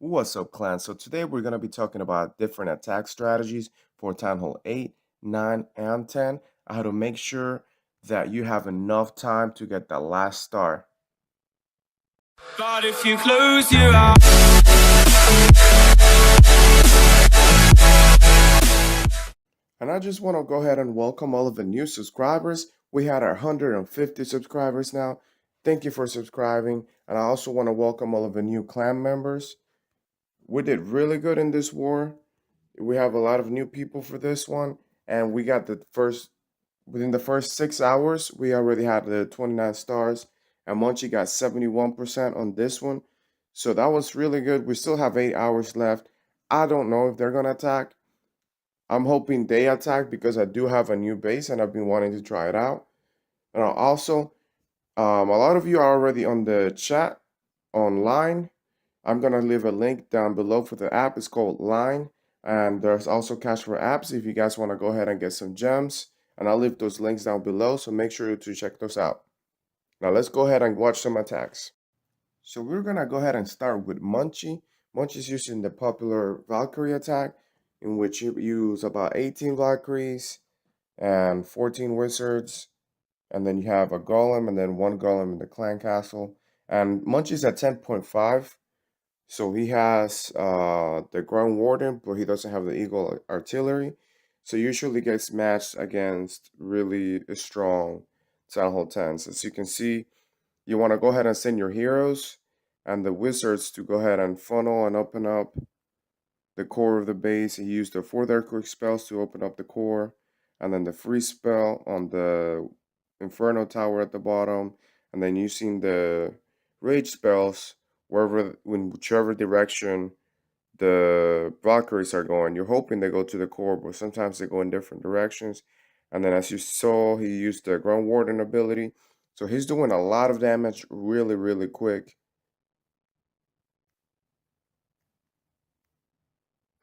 What's up, clan? So today we're going to be talking about different attack strategies for Town Hall 8, 9, and 10, how to make sure that you have enough time to get that last star. But if you close your eyes. And I just want to go ahead and welcome all of the new subscribers. We had our 150 subscribers now. Thank you for subscribing. And I also want to welcome all of the new clan members. We did really good in this war. We have a lot of new people for this one. And we got within the first 6 hours, we already had the 29 stars. And Munchie got 71% on this one. So that was really good. We still have 8 hours left. I don't know if they're going to attack. I'm hoping they attack because I do have a new base and I've been wanting to try it out. And also, a lot of you are already on the chat online. I'm going to leave a link down below for the app. It's called Line. And there's also cash for apps if you guys want to go ahead and get some gems. And I'll leave those links down below, so make sure to check those out. Now let's go ahead and watch some attacks. So we're going to go ahead and start with Munchie. Munchie's using the popular Valkyrie attack, in which you use about 18 Valkyries and 14 Wizards. And then you have a Golem and then one Golem in the Clan Castle. And Munchie's at 10.5. So he has the Ground Warden, but he doesn't have the Eagle Artillery. So usually gets matched against really strong Town Hall 10s. As you can see, you want to go ahead and send your heroes and the wizards to go ahead and funnel and open up the core of the base. He used the 4 their quick spells to open up the core, and then the freeze spell on the Inferno Tower at the bottom, and then using the rage spells whichever direction the Valkyries are going. You're hoping they go to the core, but sometimes they go in different directions. And then as you saw, he used the Ground Warden ability. So he's doing a lot of damage really, really quick.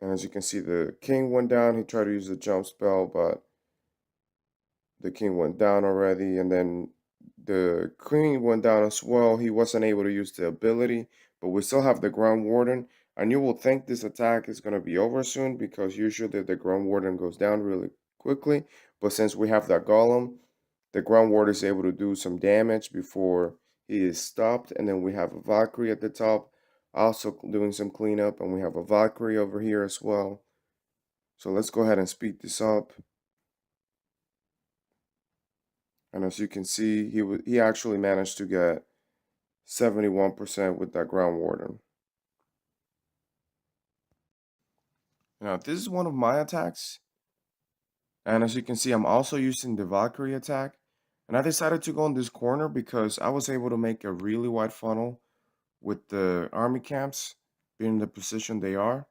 And as you can see, the king went down. He tried to use the jump spell, but the king went down already. And then the queen went down as well. He wasn't able to use the ability, but we still have the Ground Warden. And you will think this attack is going to be over soon because usually the Ground Warden goes down really quickly. But since we have that Golem, the Ground Warden is able to do some damage before he is stopped. And then we have a Valkyrie at the top also doing some cleanup. And we have a Valkyrie over here as well. So let's go ahead and speed this up. And as you can see, he actually managed to get 71% with that Ground Warden. Now, this is one of my attacks. And as you can see, I'm also using the Valkyrie attack. And I decided to go in this corner because I was able to make a really wide funnel with the army camps being in the position they are.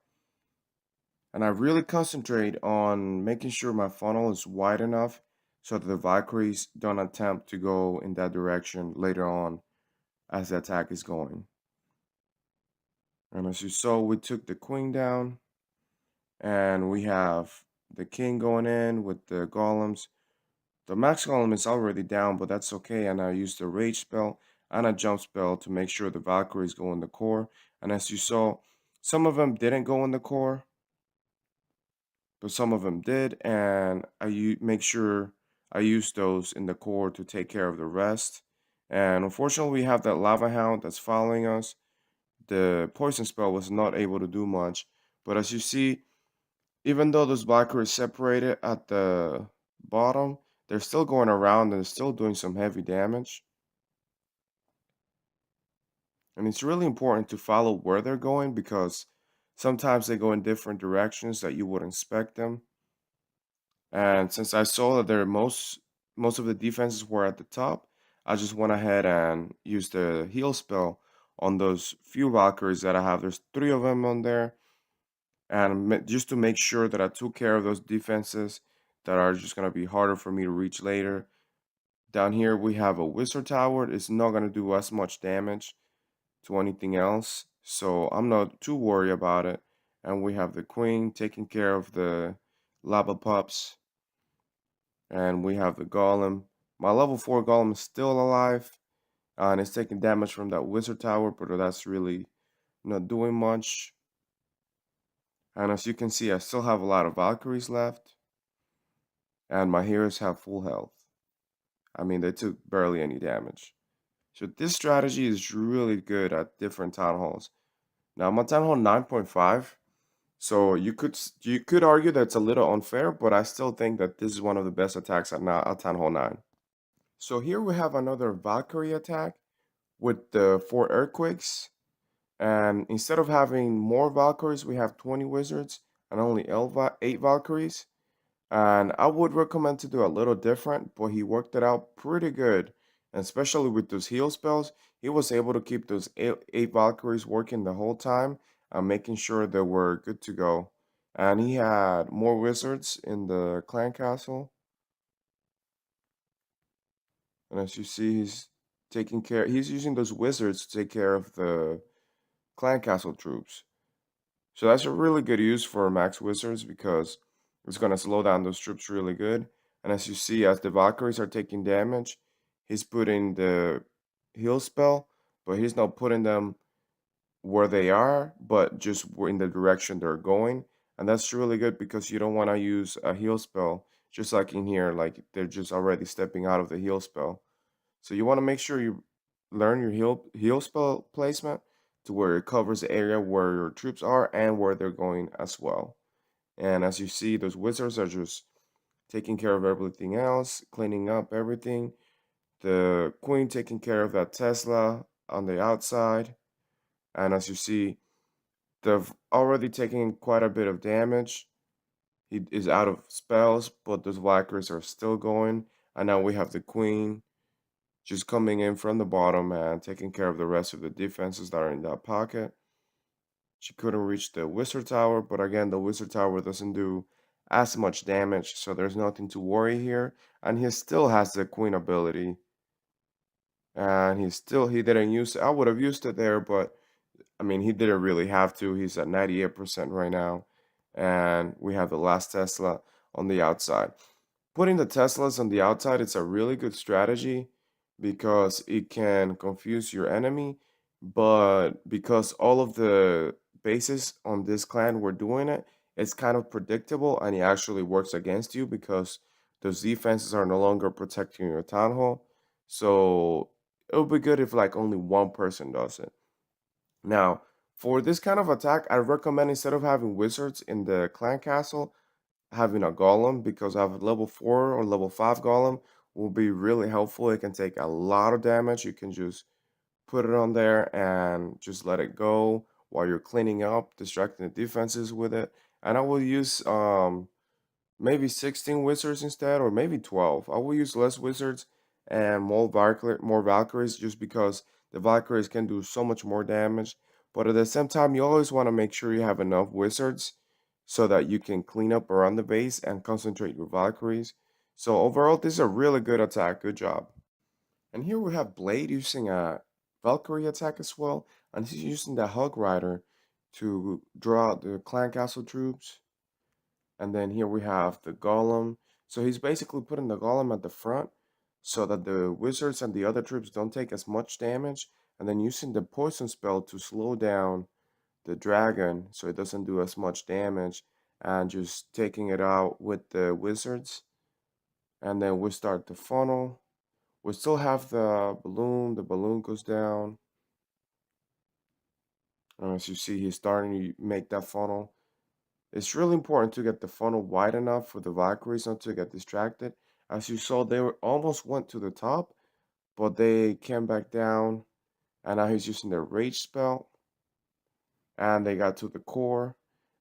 And I really concentrate on making sure my funnel is wide enough so that the Valkyries don't attempt to go in that direction later on as the attack is going. And as you saw, we took the queen down. And we have the king going in with the golems. The max golem is already down, but that's okay. And I used the rage spell and a jump spell to make sure the Valkyries go in the core. And as you saw, some of them didn't go in the core, but some of them did. And make sure I use those in the core to take care of the rest. And unfortunately, we have that lava hound that's following us. The poison spell was not able to do much. But as you see, even though those Valkyries separated at the bottom, they're still going around and still doing some heavy damage. And it's really important to follow where they're going because sometimes they go in different directions that you wouldn't expect them. And since I saw that most of the defenses were at the top, I just went ahead and used the heal spell on those few Valkyries that I have. There's 3 of them on there. And just to make sure that I took care of those defenses that are just going to be harder for me to reach later. Down here, we have a Wizard Tower. It's not going to do as much damage to anything else, so I'm not too worried about it. And we have the Queen taking care of the Lava Pups. And we have the Golem. My level 4 Golem is still alive. And it's taking damage from that Wizard Tower, but that's really not doing much. And as you can see, I still have a lot of Valkyries left, and my heroes have full health. I mean, they took barely any damage. So this strategy is really good at different town halls. Now I'm on town hall 9.5, so you could argue that it's a little unfair, but I still think that this is one of the best attacks at town hall 9. So here we have another Valkyrie attack with the 4 earthquakes, and instead of having more Valkyries, we have 20 wizards and only 8 Valkyries. And I would recommend to do a little different, but he worked it out pretty good. And especially with those heal spells, he was able to keep those eight Valkyries working the whole time and making sure they were good to go. And he had more wizards in the clan castle. And as you see, he's using those wizards to take care of the clan castle troops. So that's a really good use for max wizards because it's going to slow down those troops really good. And as you see, as the Valkyries are taking damage, he's putting the heal spell, but he's not putting them where they are, but just in the direction they're going. And that's really good because you don't want to use a heal spell, just like in here, like they're just already stepping out of the heal spell. So you want to make sure you learn your heal spell placement to where it covers the area where your troops are and where they're going as well. And as you see, those wizards are just taking care of everything else, cleaning up everything. The queen taking care of that Tesla on the outside. And as you see, they've already taken quite a bit of damage. He is out of spells, but those Valkyries are still going. And now we have the queen just coming in from the bottom and taking care of the rest of the defenses that are in that pocket. She couldn't reach the wizard tower, but again, the wizard tower doesn't do as much damage, so there's nothing to worry here. And he still has the queen ability, and he didn't use it. I would have used it there, but I mean, he didn't really have to. He's at 98% right now, and we have the last Tesla on the outside. Putting the Teslas on the outside, it's a really good strategy because it can confuse your enemy. But because all of the bases on this clan were doing it, it's kind of predictable and it actually works against you because those defenses are no longer protecting your town hall. So it would be good if like only one person does it. Now, for this kind of attack, I recommend instead of having wizards in the clan castle, having a golem because I have a level 4 or level 5 golem will be really helpful. It can take a lot of damage. You can just put it on there and just let it go while you're cleaning up, distracting the defenses with it. And I will use maybe 16 wizards instead, or maybe 12. I will use less wizards and more Valkyries just because the Valkyries can do so much more damage. But at the same time, you always want to make sure you have enough wizards so that you can clean up around the base and concentrate your Valkyries. So overall, this is a really good attack. Good job. And here we have Blade using a Valkyrie attack as well. And he's using the Hug Rider to draw out the Clan Castle troops. And then here we have the Golem. So he's basically putting the Golem at the front so that the wizards and the other troops don't take as much damage. And then using the poison spell to slow down the dragon so it doesn't do as much damage. And just taking it out with the wizards. And then we start the funnel. We still have the balloon goes down. And as you see, he's starting to make that funnel. It's really important to get the funnel wide enough for the Valkyries not to get distracted. As you saw, almost went to the top, but they came back down. And now he's using the rage spell. And they got to the core.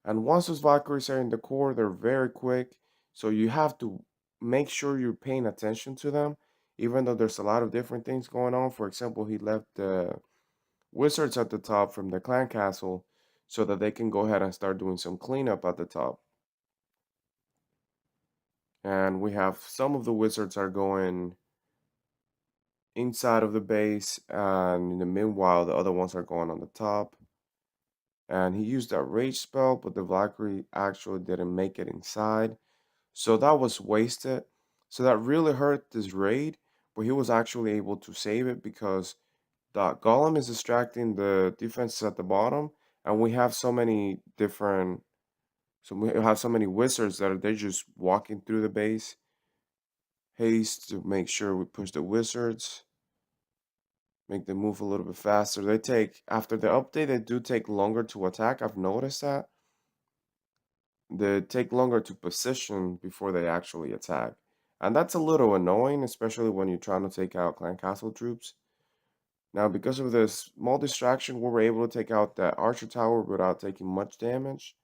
And once those Valkyries are in the core, they're very quick. So you have to make sure you're paying attention to them, even though there's a lot of different things going on. For example, he left the wizards at the top from the clan castle so that they can go ahead and start doing some cleanup at the top. And we have some of the wizards are going inside of the base, and in the meanwhile, the other ones are going on the top. And he used that rage spell, but the Valkyrie actually didn't make it inside. So that was wasted. So that really hurt this raid, but he was actually able to save it because the golem is distracting the defenses at the bottom, and we have so many different So we have so many wizards that they're just walking through the base. Haste to make sure we push the wizards, make them move a little bit faster. They take, after the update, they do take longer to attack. I've noticed that. They take longer to position before they actually attack. And that's a little annoying, especially when you're trying to take out clan castle troops. Now, because of this small distraction, we were able to take out that archer tower without taking much damage.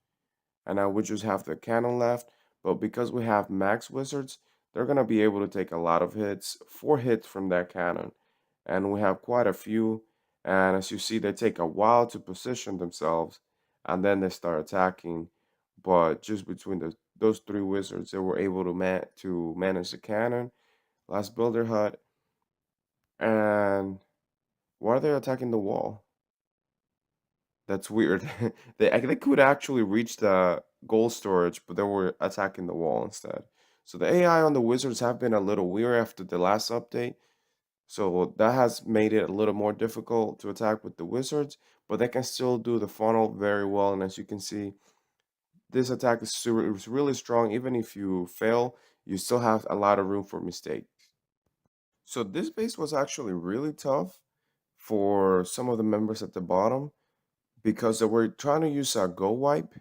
And now we just have the cannon left. But because we have max wizards, they're going to be able to take a lot of hits, 4 hits from that cannon. And we have quite a few. And as you see, they take a while to position themselves, and then they start attacking. But just between those 3 wizards, they were able to manage the cannon. Last builder hut. And why are they attacking the wall? That's weird. They could actually reach the gold storage, but they were attacking the wall instead. So the AI on the wizards have been a little weird after the last update. So that has made it a little more difficult to attack with the wizards, but they can still do the funnel very well. And as you can see, this attack is really strong. Even if you fail, you still have a lot of room for mistakes. So this base was actually really tough for some of the members at the bottom because they were trying to use a go wipe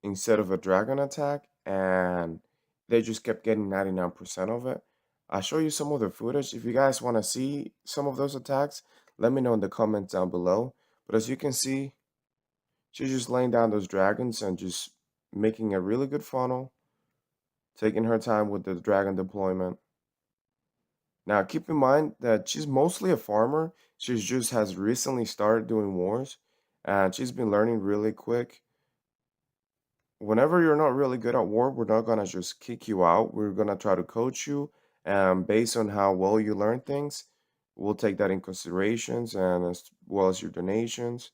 instead of a dragon attack, and they just kept getting 99% of it. I'll show you some of the footage. If you guys want to see some of those attacks, let me know in the comments down below. But as you can see, she's just laying down those dragons and just making a really good funnel, taking her time with the dragon deployment. Now, keep in mind that she's mostly a farmer. She just has recently started doing wars, and she's been learning really quick. Whenever you're not really good at war, we're not gonna just kick you out. We're gonna try to coach you, and based on how well you learn things, we'll take that in considerations and as well as your donations.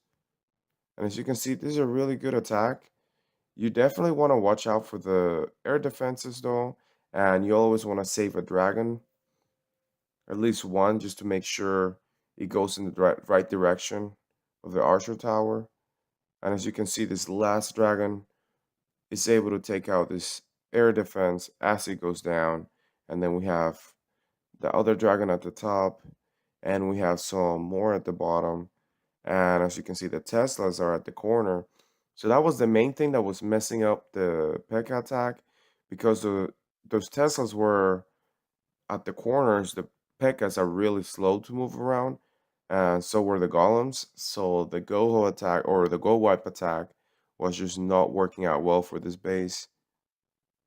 And as you can see, this is a really good attack. You definitely want to watch out for the air defenses though, and you always want to save a dragon, at least one, just to make sure it goes in the right direction of the archer tower. And as you can see, this last dragon is able to take out this air defense as it goes down. And then we have the other dragon at the top, and we have some more at the bottom. And as you can see, the Teslas are at the corner. So that was the main thing that was messing up the P.E.K.K.A attack, because those Teslas were at the corners. The P.E.K.K.As are really slow to move around, and so were the golems. So the Goho attack, or the Go Wipe attack, was just not working out well for this base.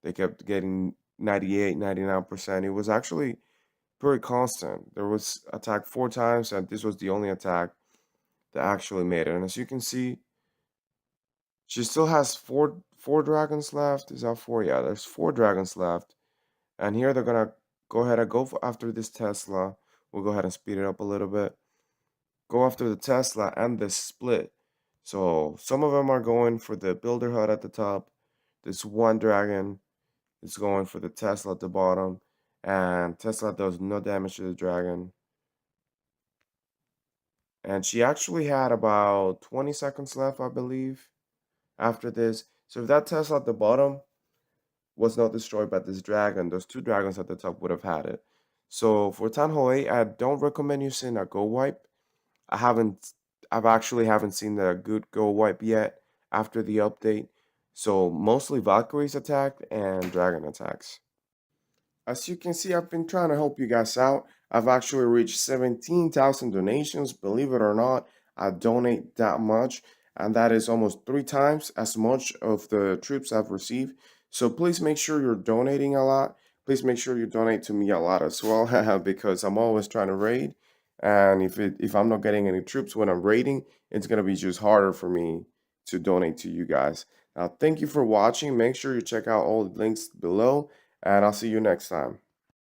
They kept getting 98, 99%. It was actually pretty constant. There was attack 4 times, and this was the only attack that actually made it. And as you can see, she still has four dragons left. Is that 4? Yeah, there's 4 dragons left. And here they're gonna go ahead and go after this Tesla. We'll go ahead and speed it up a little bit. Go after the Tesla and the split. So some of them are going for the builder hut at the top. This one dragon is going for the Tesla at the bottom. And Tesla does no damage to the dragon. And she actually had about 20 seconds left, I believe, after this. So if that Tesla at the bottom was not destroyed by this dragon, those 2 dragons at the top would have had it. So for Th8, I don't recommend using a go wipe. I've actually haven't seen a good go wipe yet after the update. So mostly Valkyries attacked and dragon attacks. As you can see, I've been trying to help you guys out. I've actually reached 17,000 donations. Believe it or not, I donate that much, and that is almost 3 times as much of the troops I've received. So please make sure you're donating a lot. Please make sure you donate to me a lot as well, because I'm always trying to raid. And if I'm not getting any troops when I'm raiding, it's gonna be just harder for me to donate to you guys. Now, thank you for watching. Make sure you check out all the links below, and I'll see you next time.